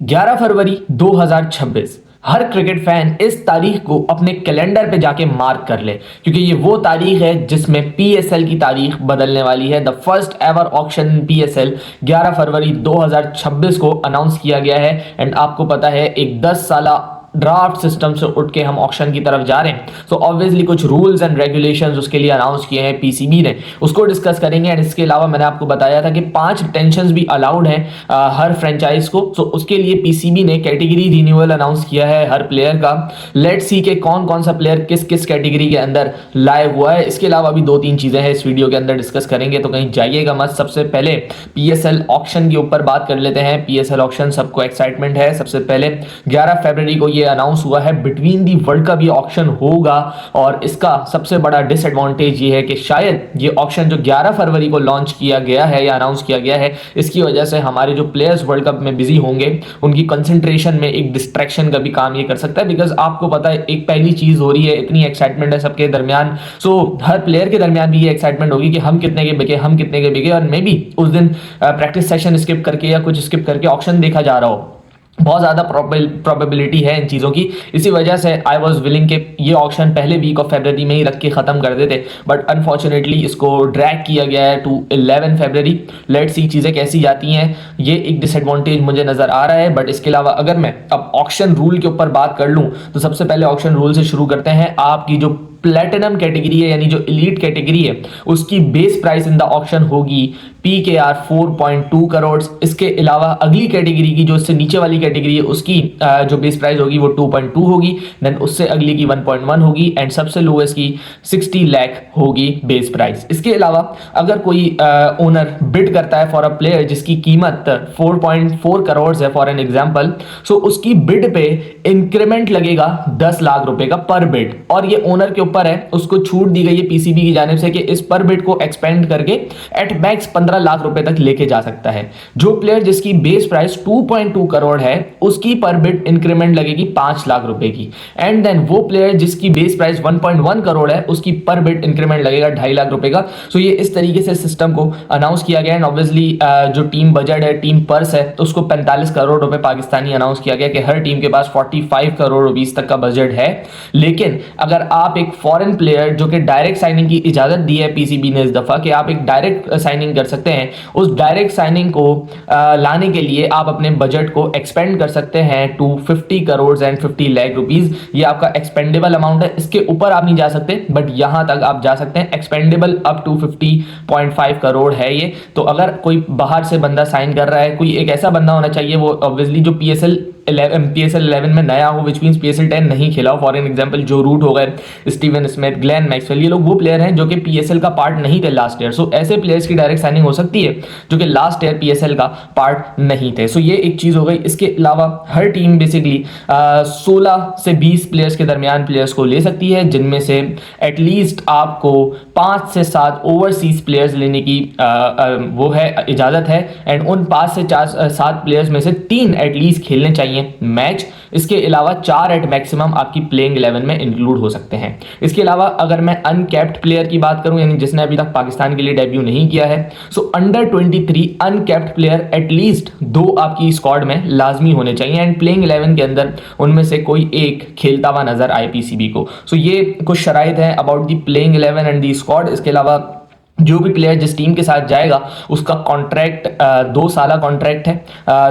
11 फरवरी 2026। हर cricket fan इस तारीख को अपने कैलेंडर पे जाके मार्क कर ले, क्योंकि ये वो तारीख है जिसमें पीएसएल की तारीख बदलने वाली है। The first ever auction PSL 11 फरवरी 2026 को अनाउंस किया गया है। एंड आपको पता है, एक 10 साला ड्राफ्ट सिस्टम से उठ के हम ऑक्शन की तरफ जा रहे हैं। सो ऑब्वियसली कुछ रूल्स एंड रेगुलेशंस उसके लिए अनाउंस किए हैं पीसीबी ने, उसको डिस्कस करेंगे। एंड इसके अलावा मैंने आपको बताया था कि 5 टेंशन भी अलाउड हैं हर फ्रेंचाइज को। सो उसके लिए पीसीबी ने कैटेगरी रिन्यूअल अनाउंस किया है हर प्लेयर का। लेट्स सी के कौन कौन सा प्लेयर किस किस कैटेगरी के अंदर लाइव हुआ है। इसके अलावा भी 2-3 चीजें हैं इस वीडियो के अंदर डिस्कस करेंगे, तो कहीं जाइएगा मत। सबसे पहले पीएसएल ऑक्शन के ऊपर बात कर लेते हैं। पीएसएल ऑक्शन सबको एक्साइटमेंट है। सबसे पहले 11 फरवरी को ये अनाउंस हुआ है बिटवीन दी वर्ल्ड कप ये ऑक्शन होगा। और इसका सबसे बड़ा डिसएडवांटेज ये है कि शायद ये ऑक्शन जो 11 फरवरी को लॉन्च किया गया है या अनाउंस किया गया है, इसकी वजह से हमारे जो प्लेयर्स वर्ल्ड कप में बिजी होंगे उनकी कंसंट्रेशन में एक डिस्ट्रैक्शन का भी काम ये कर सकता है। बिकॉज आपको पता है, एक पहली चीज हो रही है, इतनी एक्साइटमेंट है सबके दरमियान। सो हर प्लेयर के दरमियान भी ये एक्साइटमेंट होगी कि हम कितने के बिके, हम कितने के बिके। और मे बी उस दिन प्रैक्टिस सेशन स्किप करके या कुछ स्किप करके ऑक्शन देखा जा रहा हो। बहुत ज़्यादा प्रोबेबिलिटी है इन चीज़ों की। इसी वजह से आई वॉज विलिंग के ये ऑक्शन पहले वीक ऑफ फरवरी में ही रख के ख़त्म कर देते, बट अनफॉर्चुनेटली इसको ड्रैग किया गया है टू 11 फरवरी। लेट्स सी चीज़ें कैसी जाती हैं। ये एक डिसएडवांटेज मुझे नज़र आ रहा है। बट इसके अलावा अगर मैं अब ऑक्शन रूल के ऊपर बात कर लूँ, तो सबसे पहले ऑक्शन रूल से शुरू करते हैं। आपकी जो प्लेटिनम कैटेगरी है, यानी जो एलीट कैटेगरी है, उसकी base price in the auction होगी PKR 4.2 करोड़। इसके अलावा अगली कैटेगरी की, जो इससे नीचे वाली कैटेगरी है, उसकी जो बेस प्राइस होगी वो 2.2 होगी। देन उससे अगली की 1.1 होगी। एंड सबसे लोएस्ट की 60 लाख होगी बेस प्राइस। इसके अलावा अगर कोई ओनर बिड करता है फॉर अ प्लेयर जिसकी कीमत 4.4 करोड़ है फॉर एन एग्जाम्पल, सो उसकी बिड पे इंक्रीमेंट लगेगा 10 लाख रुपए का पर बिड। और ये ओनर के ऊपर है, उसको छूट दी गई है पीसीबी की जानिब से कि इस पर बिड को एक्सपेंड करके एट मैक्स 15 लाख रुपए तक लेके जा सकता है। जो प्लेयर जिसकी बेस प्राइस 2.2 करोड़ है, उसकी पर बिड इंक्रीमेंट लगेगी 5 लाख रुपए की। एंड देन वो प्लेयर जिसकी बेस प्राइस 1.1 करोड़ है, उसकी पर बिड इंक्रीमेंट लगेगा 2.5 लाख रुपए का। सो ये इस तरीके से सिस्टम को अनाउंस किया गया है। ऑब्वियसली जो टीम बजट है, टीम पर्स है, तो उसको 45 करोड़ रुपए पाकिस्तानी अनाउंस किया गया कि हर टीम के पास 45 करोड़ रुपीस तक का बजट है। लेकिन अगर आप एक फॉरेन प्लेयर, जो कि डायरेक्ट साइनिंग की इजाजत दी है पीसीबी ने इस दफा कि आप एक डायरेक्ट साइनिंग कर सकते हैं, उस डायरेक्ट साइनिंग को लाने के लिए आप अपने बजट को एक्सपेंड कर सकते हैं to 50 crore and 50 lakh rupees. ये आपका एक्सपेंडेबल अमाउंट है। इसके ऊपर आप नहीं जा सकते, बट यहां तक आप जा सकते हैं। एक्सपेंडेबल अप टू 50.5 करोड़ है ये। तो अगर कोई बाहर से बंदा साइन कर रहा है, कोई एक ऐसा बंदा होना चाहिए वो ऑब्वियसली जो PSL 11 में नया हो, विच मींस PSL 10 नहीं खेला हो। फॉर एन एग्जांपल जो रूट हो गए, स्टीवन स्मिथ, ग्लेन मैक्सवेल, ये लोग वो प्लेयर हैं जो कि PSL का पार्ट नहीं थे लास्ट ईयर। सो ऐसे प्लेयर्स की डायरेक्ट साइनिंग हो सकती है जो कि लास्ट ईयर PSL का पार्ट नहीं थे। सो ये एक चीज हो गई। इसके अलावा हर टीम बेसिकली 16 से 20 प्लेयर्स के दरमियान प्लेयर्स को ले सकती है, जिनमें से एटलीस्ट आपको 5 से 7 ओवरसीज प्लेयर्स लेने की वो है इजाजत है। एंड उन 5 से 7 प्लेयर्स में से 3 एटलीस्ट खेलने चाहिए मैच। इसके अलावा 4 एट मैक्सिमम आपकी प्लेइंग 11 में इंक्लूड हो सकते हैं। इसके अलावा अगर मैं अनकैप्ड प्लेयर की बात करूं, यानी जिसने अभी तक पाकिस्तान के लिए डेब्यू नहीं किया है, so under 23 uncapped player at least 2 आपकी स्क्वाड में लाजमी होने चाहिए। एंड प्लेइंग 11 के अंदर उनमें से कोई एक खेलता हुआ नजर आए पीसीबी को। सो ये कुछ शराइत है about the playing 11 and the squad. इसके अलावा जो भी प्लेयर जिस टीम के साथ जाएगा उसका कॉन्ट्रैक्ट 2 साल कॉन्ट्रैक्ट है।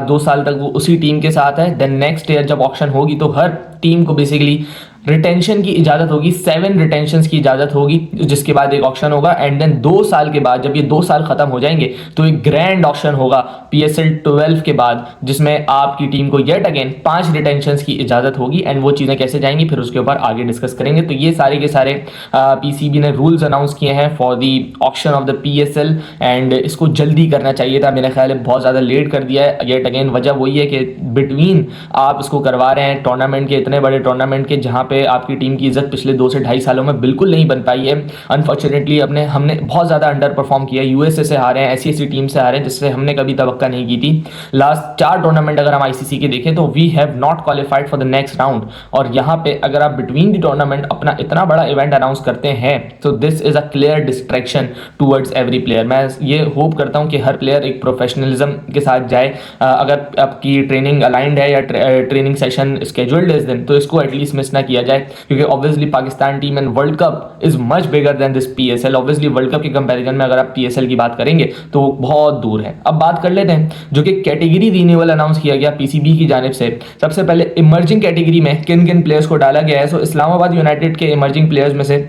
2 साल तक वो उसी टीम के साथ है। देन नेक्स्ट ईयर जब ऑक्शन होगी तो हर टीम को बेसिकली रिटेंशन की इजाजत होगी, 7 रिटेंशन की इजाजत होगी, जिसके बाद एक ऑक्शन होगा। एंड देन 2 साल के बाद, जब ये 2 साल खत्म हो जाएंगे, तो एक ग्रैंड ऑक्शन होगा PSL 12 के बाद, जिसमें आपकी टीम को येट अगेन 5 रिटेंशन की इजाजत होगी। एंड वो चीज़ें कैसे जाएंगी फिर उसके ऊपर आगे डिस्कस करेंगे। तो ये सारे के सारे पीसीबी ने रूल्स अनाउंस किए हैं for the auction of the PSL। And इसको जल्दी करना चाहिए था, मेरे ख्याल है बहुत ज़्यादा लेट कर दिया है। येट अगेन वजह वही है कि बिटवीन आप इसको करवा रहे हैं टूर्नामेंट के, इतने बड़े टूर्नामेंट के, जहाँ पे आपकी टीम की इज्जत पिछले 2 से 2.5 सालों में बिल्कुल नहीं बन पाई है। अनफॉर्चुनेटली हमने बहुत ज़्यादा अंडर परफॉर्म किया, यूएसए से हारे हैं, ऐसी टीम से हारे हैं जिससे हमने कभी तवक्का नहीं की थी। लास्ट 4 टूर्नामेंट अगर हम आईसीसी के देखें तो we have not qualified for the next round, और यहाँ पे अगर आप बिटवीन द टूर्नामेंट अपना इतना बड़ा इवेंट अनाउंस करते हैं तो this is a clear distraction towards every player. मैं ये होप करता हूँ कि हर प्लेयर एक प्रोफेशनलिज्म के साथ जाए। अगर आपकी ट्रेनिंग अलाइंड है या ट्रेनिंग सेशन स्केड्यूल्ड इस दिन, तो इसको एटलीस्ट मिस ना किया जाए, क्योंकि obviously Pakistan team and world cup is much bigger than this PSL. Obviously world cup के कंपैरिजन में अगर आप पीएसएल की बात करेंगे तो बहुत दूर है। अब बात कर लेते हैं जो कि कैटेगरी रिन्यूअल अनाउंस किया गया पीसीबी की जानिब से। सबसे पहले इमर्जिंग कैटेगरी में किन किन प्लेयर्स को डाला गया है। सो इस्लामाबाद यूनाइटेड के इमर्जिंग प्लेयर्स में से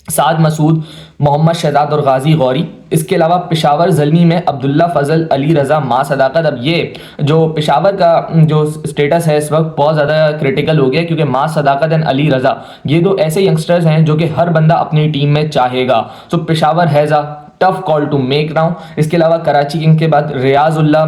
साद मसूद, मोहम्मद शहजाद और गाजी गौरी। इसके अलावा पेशावर ज़ल्मी में अब्दुल्ला फजल, अली रज़ा, माँ सदाकत। अब ये जो पेशावर का जो स्टेटस है इस वक्त बहुत ज़्यादा क्रिटिकल हो गया, क्योंकि माँ सदाकत एंड अली रज़ा ये दो ऐसे यंगस्टर्स हैं जो कि हर बंदा अपनी टीम में चाहेगा। So Peshawar has a tough call to make now. इसके अलावा कराची किंग के बाद Riazullah,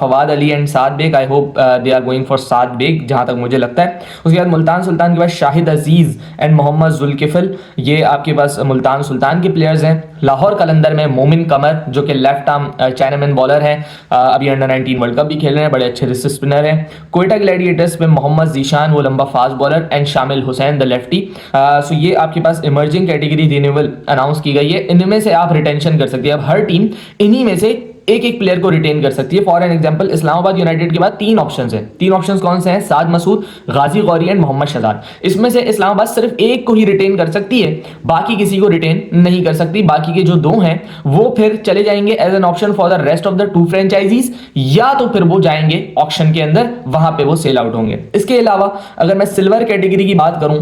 Fawad Ali and Saad Baig. I hope they are going for Saad Baig, जहां तक मुझे लगता है। उसके बाद मुल्तान सुल्तान के पास शाहिद अजीज एंड मोहम्मद जुल्किफल, ये आपके पास मुल्तान सुल्तान के प्लेयर्स हैं। लाहौर कलंदर में मोमिन कमर जो कि लेफ्ट आर्म चाइनामैन बॉलर हैं, अभी अंडर 19 वर्ल्ड कप भी खेल रहे हैं, बड़े अच्छे रिस्ट स्पिनर हैं। कोयटा ग्लैडिएटर्स में मोहम्मद जीशान, वो लंबा फास्ट बॉलर, एंड शामिल हुसैन द लेफ्टी। सो ये आपके पास इमर्जिंग कैटेगरी रिन्यूअल अनाउंस की गई है। इनमें से आप रिटेंशन कर सकते हैं। अब हर टीम इन्हीं में से एक एक प्लेयर को रिटेन कर सकती है। For an example Islamabad United के बाद 3 ऑप्शंस हैं। 3 ऑप्शंस कौन से हैं? साद मसूद, गाजी गौरी एंड मोहम्मद शहजाद। इसमें से इस्लामाबाद सिर्फ एक को ही रिटेन कर सकती है, बाकी किसी को रिटेन नहीं कर सकती। बाकी के जो 2 हैं वो फिर चले जाएंगे as an option for the rest of the 2 franchises, या तो फिर वो जाएंगे ऑक्शन के अंदर, वहां पे वो सेल आउट होंगे। इसके अलावा अगर मैं सिल्वर कैटेगरी की बात करूं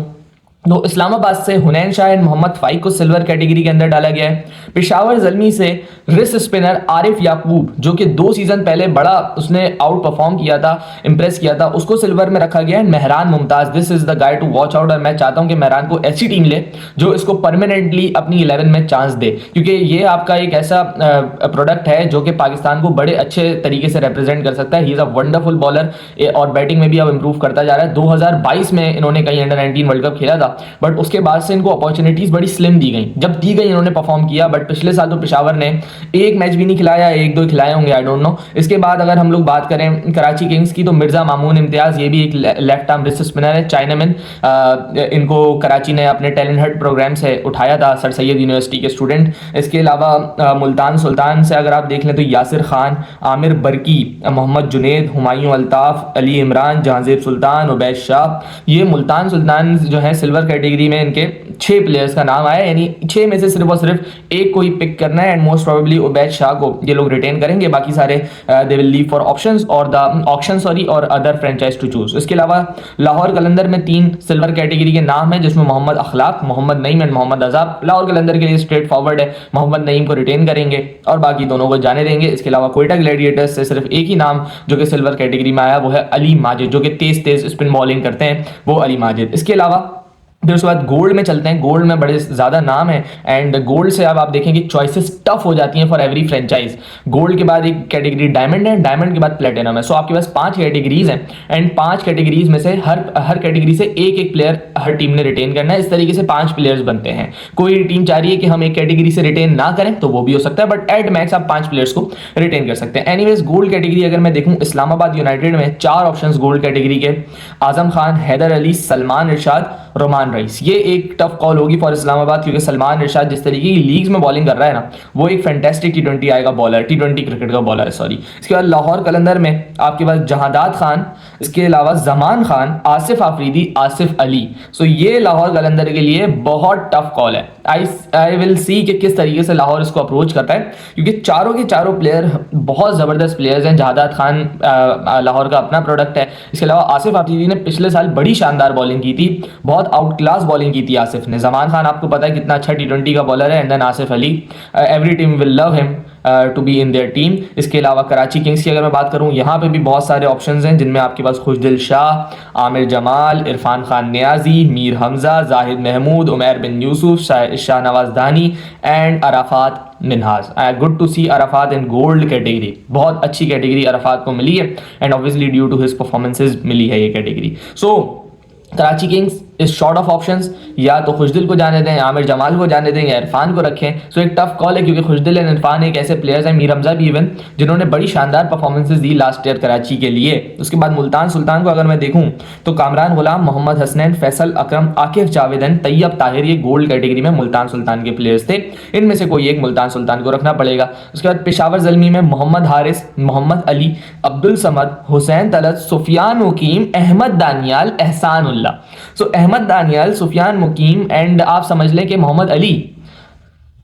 तो इस्लामाबाद से हुनैन शाह एंड मोहम्मद फाइक को सिल्वर कैटेगरी के अंदर डाला गया है। पेशावर ज़ल्मी से रिस्ट स्पिनर आरिफ याकूब, जो कि 2 सीजन पहले बड़ा उसने आउट परफॉर्म किया था, इंप्रेस किया था, उसको सिल्वर में रखा गया है। Mehran Mumtaz, this is the guy to watch out. और मैं चाहता हूं कि मेहरान को ऐसी टीम ले जो इसको परमानेंटली अपनी 11 में चांस दे, क्योंकि ये आपका एक ऐसा प्रोडक्ट है जो कि पाकिस्तान को बड़े अच्छे तरीके से रिप्रेजेंट कर सकता है। He is a wonderful bowler और बैटिंग में भी अब इंप्रूव करता जा रहा है। 2022 में इन्होंने कहीं अंडर 19 वर्ल्ड कप खेला था, बट उसके बाद से इनको अपॉर्चुनिटीज बड़ी स्लिम दी गई। जब दी गई इन्होंने परफॉर्म किया, बट पिछले साल तो पेशावर ने एक मैच भी नहीं खिलाया, 1-2 खिलाए होंगे, आई डोंट नो। इसके बाद अगर हम लोग बात करें कराची किंग्स की तो मिर्जा मामून इम्तियाज, ये भी एक लेफ्ट आर्म रिस्ट स्पिनर है, चाइनामैन। इनको कराची ने अपने टैलेंट हंट प्रोग्राम से उठाया था, सर सैयद यूनिवर्सिटी के स्टूडेंट। इसके अलावा मुल्तान सुल्तान से अगर आप देख लें तो यासिर खान, आमिर बरकी, मोहम्मद जुनेद, हुमायूं अल्ताफ, अली इमरान, जहांजीर सुल्तान, उबैद शाह। ये मुल्तान सुल्तान जो है सिल्वर कैटेगरी में इनके 6 प्लेयर्स का नाम आया, यानी 6 में से सिर्फ और सिर्फ एक को ही पिक करना है, and most probably Ubaid Shah को ये लोग रिटेन करेंगे। बाकी सारे they will leave for options और द ऑक्शन और अदर फ्रेंचाइज टू चूज। इसके अलावा लाहौर कलंदर में 3 सिल्वर कैटेगरी के नाम है, जिसमें मोहम्मद अखलाक, मोहम्मद नईम एंड मोहम्मद अजाब। लाहौर कलंदर के लिए स्ट्रेट फॉरवर्ड है, मोहम्मद नईम को रिटेन करेंगे और बाकी दोनों को जाने देंगे। इसके अलावा कोयटा ग्लैडिएटर्स से सिर्फ एक ही नाम जो कि सिल्वर कैटेगरी में आया, वो है अली माजिद, जो कि तेज स्पिन बॉलिंग करते हैं, वो अली माजिद। इसके अलावा फिर उसके बाद गोल्ड में चलते हैं। गोल्ड में बड़े ज़्यादा नाम है, एंड गोल्ड से अब आप देखेंगे चॉइसेस टफ हो जाती हैं फॉर एवरी फ्रेंचाइज। गोल्ड के बाद एक कैटेगरी डायमंड है, डायमंड के बाद प्लेटिनम है। सो आपके पास 5 कैटेगरीज हैं, एंड 5 कैटेगरीज में से हर कैटेगरी से एक प्लेयर हर टीम ने रिटेन करना है। इस तरीके से 5 प्लेयर्स बनते हैं। कोई टीम चाह रही है कि हम एक कैटेगरी से रिटेन ना करें तो वो भी हो सकता है, बट एट मैक्स आप 5 प्लेयर्स को रिटेन कर सकते हैं। एनीवेज गोल्ड कैटेगरी अगर मैं देखूं, इस्लामाबाद यूनाइटेड में 4 ऑप्शंस गोल्ड कैटेगरी के, आजम खान, हैदर अली, सलमान इरशाद, रोमान रईस। ये एक टफ कॉल होगी फॉर इस्लामाबाद, क्योंकि सलमान इरशाद जिस तरीके की लीग्स में बॉलिंग कर रहा है ना, वो एक फैंटास्टिक T20 आएगा बॉलर, T20 क्रिकेट का बॉलर है, सॉरी। इसके बाद लाहौर कलंदर में आपके पास जहादात खान, इसके अलावा जमान खान, आसिफ आफरीदी, आसिफ अली। सो ये लाहौर कलंदर के लिए बहुत टफ कॉल है। आई विल सी कि किस तरीके से लाहौर इसको अप्रोच करता है, क्योंकि चारों के चारों प्लेयर बहुत ज़बरदस्त प्लेयर्स हैं। जहादात खान लाहौर का अपना प्रोडक्ट है। इसके अलावा आसिफ आफरीदी ने पिछले साल बड़ी शानदार बॉलिंग की थी, बहुत आउट क्लास बॉलिंग की थी आसिफ ने। जमान खान आपको पता है कितना अच्छा T20 का बॉलर है, and then Asif Ali, every team will love him to be in their team. इसके अलावा कराची किंग्स की अगर मैं बात करूं, यहाँ पे भी बहुत सारे ऑप्शंस हैं, जिनमें आपके पास खुशदिल शाह, आमिर जमाल, इरफान खान नियाजी, मीर हमजा, जाहिद महमूद, उमैर बिन Yousuf, Shahnawaz Dahani and Arafat Minhas. Good to see Arafat in gold category. बहुत अच्छी कैटेगरी अराफात को मिली है, and obviously due to his performances मिली है ये category. So Karachi kings is short of options, या तो खुशदिल को जाने दें, आमिर जमाल को जाने दें, या इरफान को रखें। सो एक टफ कॉल है, क्योंकि खुशदिल एंड इरफान एक ऐसे प्लेयर्स हैं, मीर हमजा भी इवन, जिन्होंने बड़ी शानदार परफॉर्मेंसेज दी लास्ट ईयर कराची के लिए। उसके बाद मुल्तान सुल्तान को अगर मैं देखूं तो कामरान गुलाम, मोहम्मद हसनैन, फैसल अकरम, आकिफ जावेदन, तैयब ताहिर, ये गोल्ड कैटेगरी में मुल्तान सुल्तान के प्लेयर्स थे। इनमें से कोई एक मुल्तान सुल्तान को रखना पड़ेगा। उसके बाद पेशावर ज़ल्मी में मोहम्मद हारिस, मोहम्मद अली, अब्दुल समद, हुसैन तलत, सुफियान मुकीम, अहमद दानियाल, एहसान उल्लाह। सो अहमद दानियाल, सुफियान मुकीम एंड आप समझ लें कि मोहम्मद अली,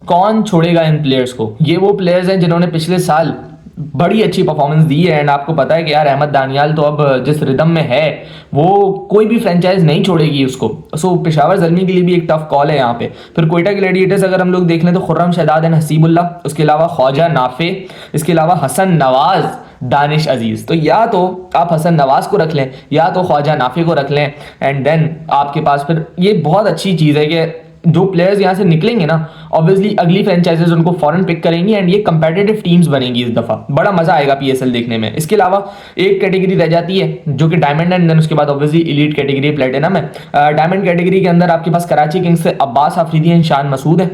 कौन छोड़ेगा इन प्लेयर्स को? ये वो प्लेयर्स हैं जिन्होंने पिछले साल बड़ी अच्छी परफॉर्मेंस दी है। एंड आपको पता है कि यार अहमद दानियाल तो अब जिस रिदम में है वो कोई भी फ्रेंचाइज नहीं छोड़ेगी उसको। सो पेशावर ज़ल्मी के लिए भी एक टफ कॉल है यहाँ पे। फिर कोयटा ग्लैडिएटर्स अगर हम लोग देख लें तो खुर्रम शहदाद एंड हसीबुल्लाह, उसके अलावा ख्वाजा नाफे, इसके अलावा हसन नवाज, दानिश अजीज। तो या तो आप हसन नवाज को रख लें या तो ख्वाजा नाफे को रख लें। एंड देन आपके पास फिर ये बहुत अच्छी चीज़ है कि जो प्लेयर्स यहाँ से निकलेंगे ना, ऑब्वियसली अगली फ्रेंचाइजेस उनको फॉरन पिक करेंगी एंड ये कंपेटिटिव टीम्स बनेंगी इस दफा। बड़ा मजा आएगा पीएसएल देखने में। इसके अलावा एक कैटेगरी रह जाती है जो कि डायमंड एंड देन उसके बाद ऑब्वियसली एलीट कैटेगरी प्लेटिनम है। डायमंड कैटेगरी के अंदर आपके पास कराची किंग्स से अब्बास आफरीदी एंड शान मसूद है।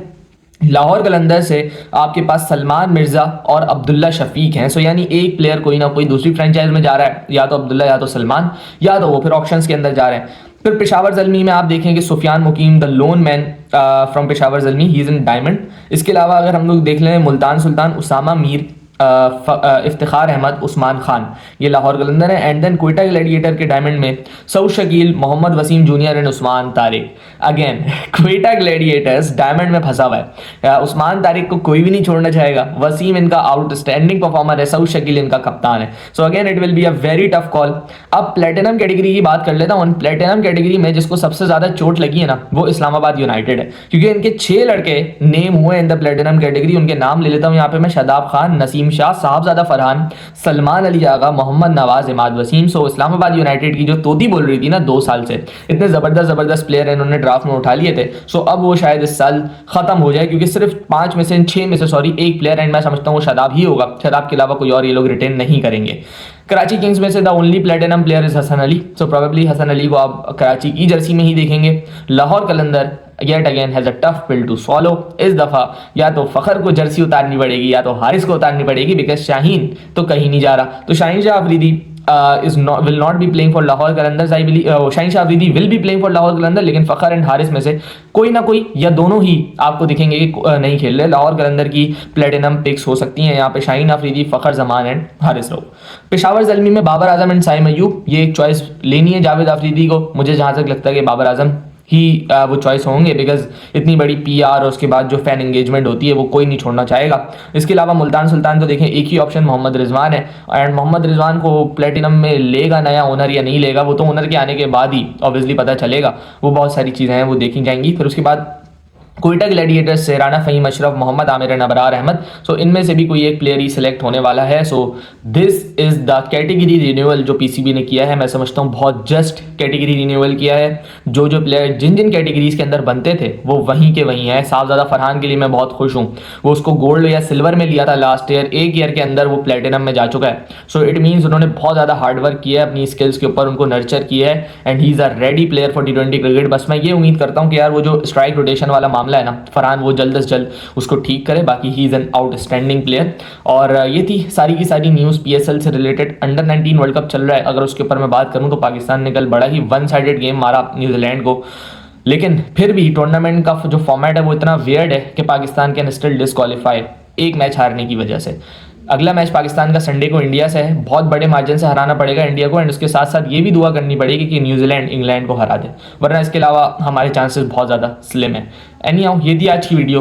लाहौर कलंदर से आपके पास सलमान मिर्जा और अब्दुल्ला शफीक हैं। सो यानी एक प्लेयर कोई ना कोई दूसरी फ्रेंचाइज में जा रहा है, या तो अब्दुल्ला या तो सलमान, या तो वो फिर ऑप्शंस के अंदर जा रहे हैं। फिर पेशावर ज़ल्मी में आप देखेंगे Sufiyan Muqeem, the lone man from Peshawar Zalmi, he is in diamond. इसके अलावा अगर हम लोग देख लें मुल्तान सुल्तान, उसामा मीर, इफ्तिखार अहमद, उस्मान खान, ये लाहौर कलंदर है। एंड देन कोयटा ग्लैडिएटर के डायमंड में Saud Shakeel, Mohammad Wasim junior and Usman Tariq. Again Quetta Gladiators diamond में फंसा हुआ है। उस्मान तारिक को कोई भी नहीं छोड़ना चाहेगा। वसीम इनका आउटस्टैंडिंग परफॉर्मर है, सऊद शकील इनका कप्तान है। So again it will be a very tough call. अब प्लेटिनम कैटेगरी की बात कर लेता हूँ। प्लेटिनम कैटेगरी में जिसको सबसे ज्यादा चोट लगी है ना, वो इस्लामाबाद यूनाइटेड है, क्योंकि इनके 6 लड़के नेम हुए इन द प्लेटिनम कैटेगरी। उनके नाम ले लेता हूँ यहाँ पे मैं। शादाब खान, नसीम शाह, साहबजादा फरहान, सलमान अली आगा, मोहम्मद नवाज, इमाद वसीम। सो इस्लामाबाद यूनाइटेड की जो तोती बोल रही थी ना 2 साल से, इतने जबरदस्त प्लेयर इन्होंने ड्राफ्ट में उठा लिए थे। सो अब वो शायद इस साल खत्म हो जाए, क्योंकि सिर्फ 6 में से एक प्लेयर एंड मैं समझता हूँ वो शादाब ही होगा। शादाब के अलावा कोई और ये लोग रिटेन नहीं करेंगे। कराची किंग्स में से the only platinum player is Hasan Ali. So probably Hasan Ali को आप कराची की जर्सी में ही देखेंगे। Lahore Qalandar yet again has a tough pill to swallow. इस दफा या तो फखर को जर्सी उतारनी पड़ेगी या तो हारिस को उतारनी पड़ेगी, बिकॉज शाहीन तो कहीं नहीं जा रहा। तो Shaheen Shah Afridi will not be playing for Lahore Qalandars, I believe. Shaheen Shah Afridi will be playing for Lahore Qalandar, लेकिन फखर एंड हारिस में से कोई ना कोई या दोनों ही आपको दिखेंगे कि नहीं खेल रहे। लाहौर कलंदर की प्लेटिनम पिक्स हो सकती हैं यहाँ पे शाहीन अफरीदी, फखर जमान एंड हारिस रऊफ। पेशावर ज़ल्मी में बाबर आजम एंड साइम अयूब, ये एक चॉइस लेनी है जावेद अफरीदी को। मुझे जहाँ तक लगता है कि बाबर आजम ही वो चॉइस होंगे, बिकॉज इतनी बड़ी पीआर और उसके बाद जो फैन एंगेजमेंट होती है वो कोई नहीं छोड़ना चाहेगा। इसके अलावा मुल्तान सुल्तान तो देखें एक ही ऑप्शन मोहम्मद रिजवान है। एंड मोहम्मद रिजवान को प्लेटिनम में लेगा नया ओनर या नहीं लेगा, वो तो ओनर के आने के बाद ही ऑब्वियसली पता चलेगा। वो बहुत सारी चीज़ें हैं वो देखी जाएंगी। फिर उसके बाद कोयटा ग्लैडिएटर्स से राना फ़हीम अशरफ, मोहम्मद आमिर एंड अबरार अहमद। सो इनमें से भी कोई एक प्लेयर ही सिलेक्ट होने वाला है। So this is the category renewal जो पीसीबी ने किया है। मैं समझता हूँ बहुत जस्ट कैटेगरी रिन्यूअल किया है। जो प्लेयर जिन कैटेगरीज के अंदर बनते थे वो वहीं के वहीं हैं। साहबजादा फरहान के लिए मैं बहुत खुश हूँ, वो उसको गोल्ड या सिल्वर में लिया था लास्ट ईयर, एक ईयर के अंदर वो प्लेटिनम में जा चुका है। सो इट मीन्स उन्होंने बहुत ज़्यादा हार्डवर्क किया है, अपनी स्किल्स के ऊपर उनको नर्चर किया है and he is a ready player for T20 cricket. बस मैं ये उम्मीद करता हूँ कि यार वो जो स्ट्राइक रोटेशन वाला मामला है ना, फरहान वो जल्द से जल्द उसको ठीक करे। बाकी he is an outstanding player. और ये थी सारी की सारी न्यूज़ पीएसएल से रिलेटेड। अंडर 19 वर्ल्ड कप चल रहा है, अगर उसके ऊपर मैं बात करूँ तो पाकिस्तान ने कल बड़ा ही 1-साइडेड गेम मारा न्यूजीलैंड को। लेकिन फिर भी टूर्नामेंट का जो फॉर्मेट है वो इतना वियर्ड है कि पाकिस्तान कैन स्टिल डिस्क्वालीफाई एक मैच हारने की वजह से। अगला मैच पाकिस्तान का संडे को इंडिया से है, बहुत बड़े मार्जिन से हराना पड़ेगा इंडिया को। एंड उसके साथ साथ ये भी दुआ करनी पड़ेगी कि न्यूजीलैंड इंग्लैंड को हरा दे, वरना इसके अलावा हमारे चांसेस बहुत ज़्यादा स्लिम है। एनीहाउ ये थी आज की वीडियो।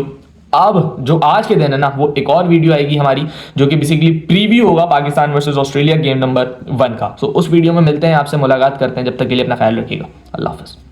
अब जो आज के दिन है ना, वो एक और वीडियो आएगी हमारी जो कि बेसिकली प्रीव्यू होगा Pakistan versus Australia game number 1 का। सो उस वीडियो में मिलते हैं, आपसे मुलाकात करते हैं। जब तक के लिए अपना ख्याल रखिएगा। अल्लाह हाफ़िज़।